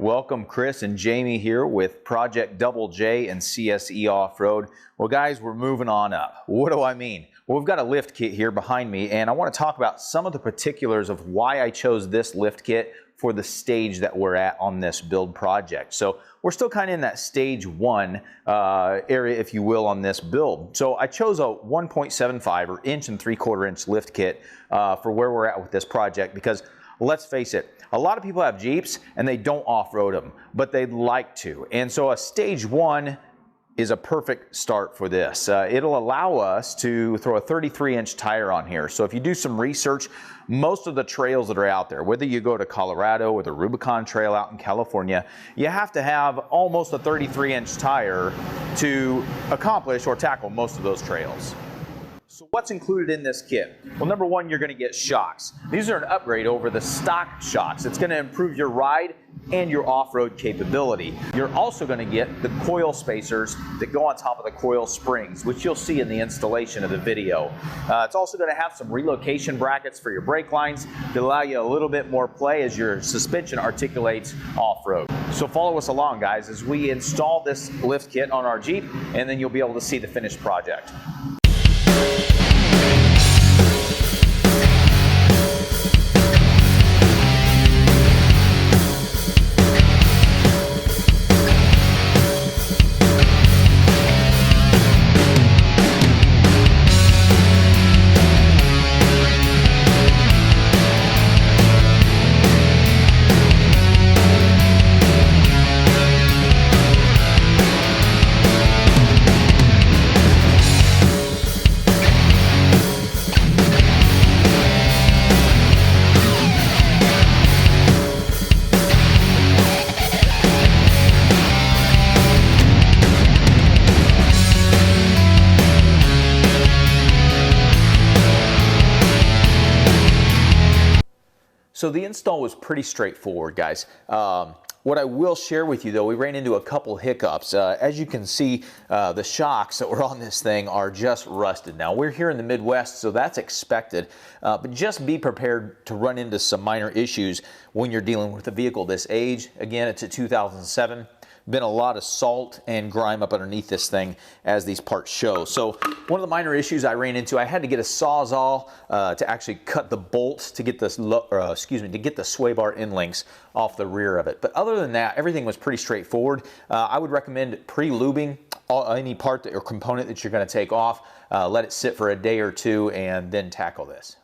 Welcome, Chris and Jamie here with Project Double J and CSE Off-Road. Well, guys, we're moving on up. What do I mean? Well, we've got a lift kit here behind me, and I want to talk about some of the particulars of why I chose this lift kit for the stage that we're at on this build project. So we're still kind of in that stage one area, if you will, on this build. So I chose a 1.75 or inch and 3/4 inch lift kit for where we're at with this project because let's face it, a lot of people have Jeeps and they don't off-road them, but they'd like to. And so a stage one is a perfect start for this. It'll allow us to throw a 33-inch tire on here. So if you do some research, most of the trails that are out there, whether you go to Colorado or the Rubicon Trail out in California, you have to have almost a 33-inch tire to accomplish or tackle most of those trails. So what's included in this kit? Well, number one, you're going to get shocks. These are an upgrade over the stock shocks. It's going to improve your ride and your off-road capability. You're also going to get the coil spacers that go on top of the coil springs, which you'll see in the installation of the video. It's also going to have some relocation brackets for your brake lines to allow you a little bit more play as your suspension articulates off-road. So follow us along, guys, as we install this lift kit on our Jeep, and then you'll be able to see the finished project. So the install was pretty straightforward, guys. What I will share with you, though, we ran into a couple hiccups. As you can see, the shocks that were on this thing are just rusted. Now, we're here in the Midwest, so that's expected, but just be prepared to run into some minor issues when you're dealing with a vehicle this age. Again, it's a 2007. Been a lot of salt and grime up underneath this thing as these parts show. So one of the minor issues I ran into, I had to get a Sawzall to actually cut the bolts to get this, to get the sway bar end links off the rear of it. But other than that, everything was pretty straightforward. I would recommend pre-lubing any part or component that you're going to take off. Let it sit for a day or two and then tackle this.